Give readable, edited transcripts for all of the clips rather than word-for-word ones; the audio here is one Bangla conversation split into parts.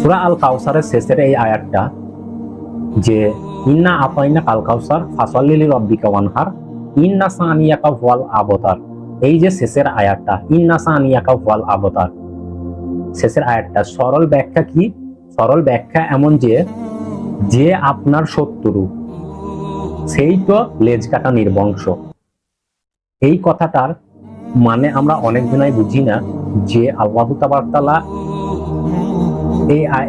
সূরা আল কাউসারের শেষের এই আয়াতটা যে ইন্না আতাইনা কাল কাউসার ফাসাল্লি লিরাব্বিকা ওয়ানহার ইন্না সানিয়াকা ওয়াল আবতার, এই যে শেষের আয়াতটা ইন্না সানিয়াকা ওয়াল আবতার, শেষের আয়াতটা সরল ব্যাখ্যা কি? সরল ব্যাখ্যা এমন যে যে আপনার শত্রু সেই তো লেজ কাটা নির্বংশ। এই কথাটার মানে আমরা অনেক জনাই বুঝি না যে আল্লাহ তাবারক তাআলা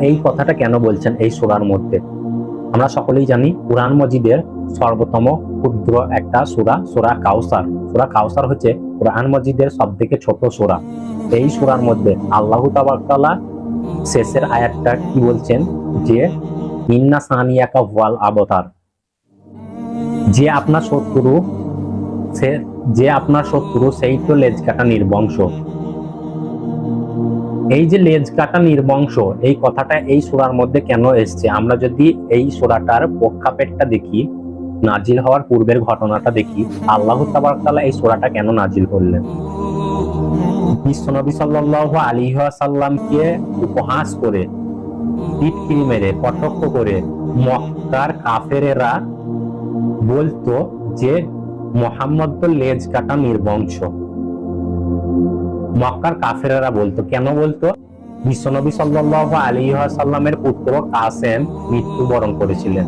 এই কথাটা কেন বলছেন এই সূরার মধ্যে। আমরা সকলেই জানি কুরআন মজিদের সর্বোত্তম ক্ষুদ্র একটা সূরা, সূরা কাউসার। সূরা কাউসার হচ্ছে কুরআন মজিদের সবথেকে ছোট সূরা। এই সূরার মধ্যে আল্লাহ তাবারক তাআলা শেষের আয়াতটা কি বলছেন যে ইন্না সানিয়াকা ওয়াল আবতার, যে আপনার শত্রু সেই তো লেজ কাটা নির্বংশ। এই যে লেজ কাটা নির্বংশ এই কথাটা এই সূরার মধ্যে কেন এসছে, আমরা যদি এই সূরাটার প্রেক্ষাপটটা দেখি, নাজিল হওয়ার পূর্বের ঘটনাটা দেখি, আল্লাহ তাবারক তাআলা এই সূরাটা কেন নাজিল করলেন। বিশ্বনবী সাল্লাল্লাহু আলাইহি ওয়াসাল্লামকে উপহাস করে, টিটকিরি মেরে, কটাক্ষ করে মক্কার কাফেরেরা বলতো যে মুহাম্মদ তো লেজ কাটা নির্বংশ। মক্কার কাফেরেরা বলতো, কেন বলতো? বিশ্বনবী সাল্লাল্লাহু আলাইহি ওয়াসাল্লামের পুত্র কাসেম মৃত্যুবরণ করেছিলেন,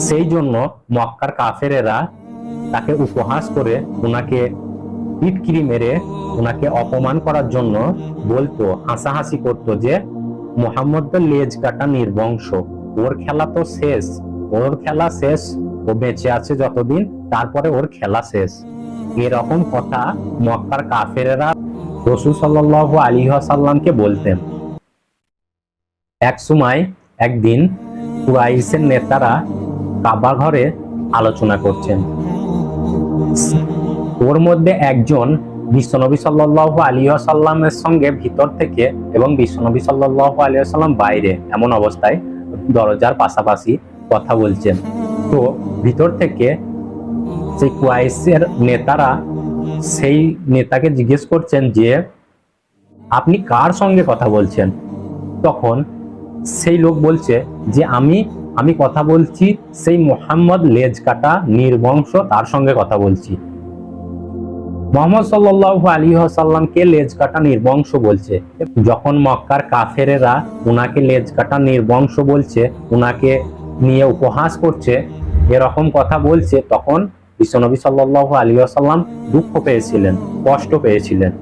সেই জন্য মক্কার কাফেরেরা তাকে উপহাস করে, ওনাকে টিটকিরি মেরে, ওনাকে অপমান করার জন্য বলতো, হাসাহাসি করতো যে মুহাম্মদ তো লেজ কাটা নির্বংশ, ওর খেলা তো শেষ, ওর খেলা শেষ, ও বেঁচে আছে যতদিন তারপরে ওর খেলা শেষ। এরকম কথা মক্কার কাফেরেরা রাসূল সাল্লাল্লাহু আলাইহি ওয়াসাল্লামকে বলতেন। এক সময় একদিন কুরাইশের নেতারা কাবা ঘরে আলোচনা করছেন, ওর মধ্যে একজন বিশ্বনবী সাল্লাল্লাহু আলাইহি ওয়াসাল্লামের সঙ্গে ভিতর থেকে এবং বিশ্বনবী সাল্লাল্লাহু আলাইহি ওয়াসাল্লাম বাইরে এমন অবস্থায় দরজার পাশাপাশি কথা বলছেন। তো ভিতর থেকে সেই কুরাইশের নেতারা সেই নেতাকে জিজ্ঞেস করছেন যে আপনি কার সঙ্গে কথা বলছেন? তখন সেই লোক বলছে যে আমি কথা বলছি সেই মুহাম্মদ লেজ কাটা নির্বংশ, তার সঙ্গে কথা বলছি। মুহাম্মদ সাল্লাল্লাহু আলাইহি ওয়াসাল্লামকে লেজ কাটা নির্বংশ বলছে। যখন মক্কার কাফেরেরা উনাকে লেজ কাটা নির্বংশ বলছে, উনাকে নিয়ে উপহাস করছে, এরকম কথা বলছে, তখন বিশ্বনবী সাল্লাল্লাহু আলাইহি ওয়াসাল্লাম দুঃখ পেয়েছিলেন, কষ্ট পেয়েছিলেন।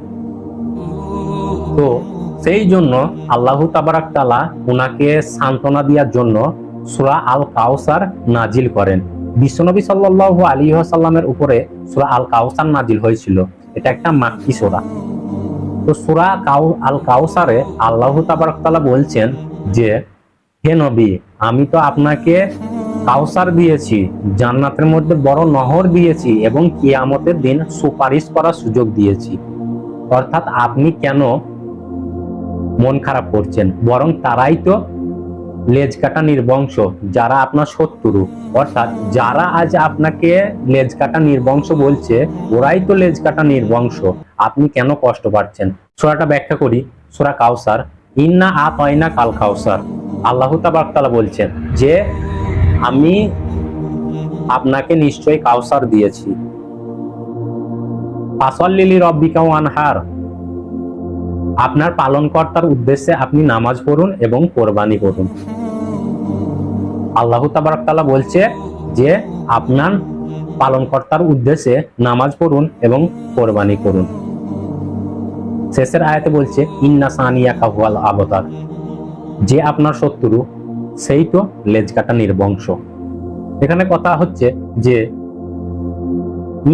তো সেই জন্য আল্লাহ তাবারক তাআলা উনাকে সান্ত্বনা দেওয়ার জন্য সূরা আল কাউসার নাজিল করেন। বিশ্বনবী সাল্লাল্লাহু আলাইহি ওয়াসাল্লামের উপরে সূরা আল কাউসার নাজিল হয়েছিল। এটা একটা মাক্কি সূরা। তো সূরা আল কাউসারে আল্লাহ তাবারক তাআলা বলছেন যে হে নবী, আমি তো আপনাকে কাউসার দিয়েছি, জান্নাতের মধ্যে বড় নহর দিয়েছি এবং কিয়ামতের দিন সুপারিশ করার সুযোগ দিয়েছি। অর্থাৎ আপনি কেন মন খারাপ করছেন? বরং তারাই তো লেজ কাটা নির্বংশ, যারা আপনার শত্রু, অর্থাৎ যারা আজ আপনাকে লেজ কাটা নির্বংশ বলছে, ওরাই তো লেজ কাটা নির্বংশ। আপনি কেন কষ্ট পাচ্ছেন? সূরাটা ব্যাখ্যা করি। সূরা কাউসার, ইন্না আতাইনা কাল কাউসার, আল্লাহ তাবারক তাআলা বলছেন যে আমি আপনাকে নিশ্চয়ই কাউসার দিয়েছি। ফাসাল্লি লিরাব্বিকা ওয়ানহার, আপনার পালনকর্তার উদ্দেশ্যে আপনি নামাজ পড়ুন এবং কোরবানি করুন। আল্লাহ তাবারক তাআলা বলছে যে আপনার পালনকর্তার উদ্দেশ্যে নামাজ পড়ুন এবং কোরবানি করুন। শেষের আয়াতে বলছে ইন্না সানিয়াকা ওয়াল আবতার, যে আপনার শত্রু সেই তো লেজ কাটা নির্বংশ। এখানে কথা হচ্ছে যে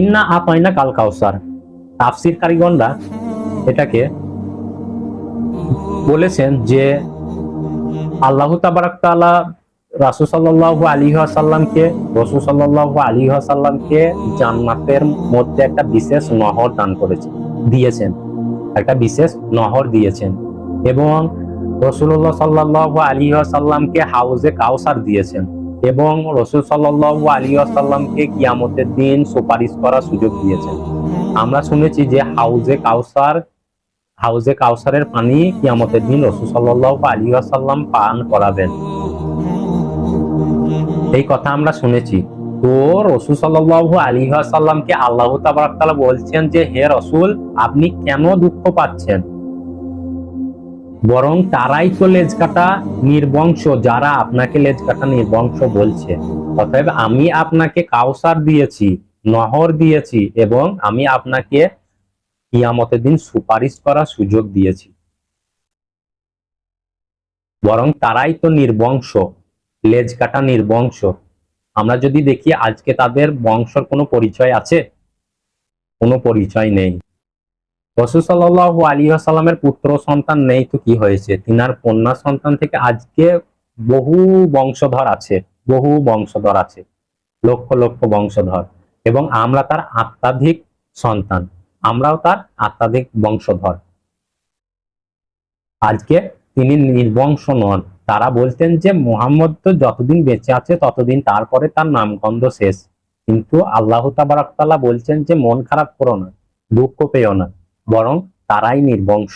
ইন্না আতাইনা কাল কাউসার, তাফসীর কারিগণরা এটাকে বলেছেন যে আল্লাহ তাবারক তাআলা রাসূল সাল্লাল্লাহু আলাইহি ওয়াসাল্লামকে জান্নাতের মধ্যে একটা বিশেষ নহর দান দিয়েছেন, একটা বিশেষ নহর দিয়েছেন, এবং রাসূলুল্লাহ সাল্লাল্লাহু আলাইহি ওয়াসাল্লামকে হাউজে কাউসার দিয়েছেন, এবং রাসূল সাল্লাল্লাহু আলাইহি ওয়াসাল্লামকে কিয়ামতের দিন সুপারিশ করার সুযোগ দিয়েছেন। আমরা শুনেছি যে হাউজে কাউসার হাউজে কাউসারের পানি কিয়ামতের দিন রাসূল সাল্লাল্লাহু আলাইহি ওয়াসাল্লাম পান করাবেন। এই কথা আমরা শুনেছি। তো রাসূল সাল্লাল্লাহু আলাইহি ওয়াসাল্লামকে আল্লাহ তাবারক তাআলা বলছেন যে, হে রাসূল, আপনি কেন দুঃখ পাচ্ছেন? বরং তারাই তো লেজ কাটা নির্বংশ, যারা আপনাকে লেজ কাটা নির্বংশ বলছে। অতএব আমি আপনাকে কাউসার দিয়েছি, নহর দিয়েছি, এবং আমি আপনাকে কিয়ামতের দিন সুপারিশ করার সুযোগ দিয়েছি। বরং তারাই তো নির্বংশ, লেজ কাটা নির্বংশ। আমরা যদি দেখি আজকে তাদের বংশের কোনো পরিচয় আছে? কোনো পরিচয় নেই। রাসূল সাল্লাল্লাহু আলাইহি ওয়াসাল্লামের পুত্র সন্তান নেই তো কি হয়েছে, তিনার কন্যা সন্তান থেকে আজকে বহু বংশধর আছে, বহু বংশধর আছে, লক্ষ লক্ষ বংশধর, এবং আমরা তার আত্মাধিক সন্তান, আমরাও তার আত্মাধিক বংশধর। আজকে তিনি নির্বংশ নন। তারা বলতেন যে মুহাম্মদ তো যতদিন বেঁচে আছে ততদিন, তারপরে তার নামগন্ধ শেষ। কিন্তু আল্লাহ তাবারক তাআলা বলছেন যে মন খারাপ করো না, দুঃখ পেও না, বরং তারাই নির্বংশ।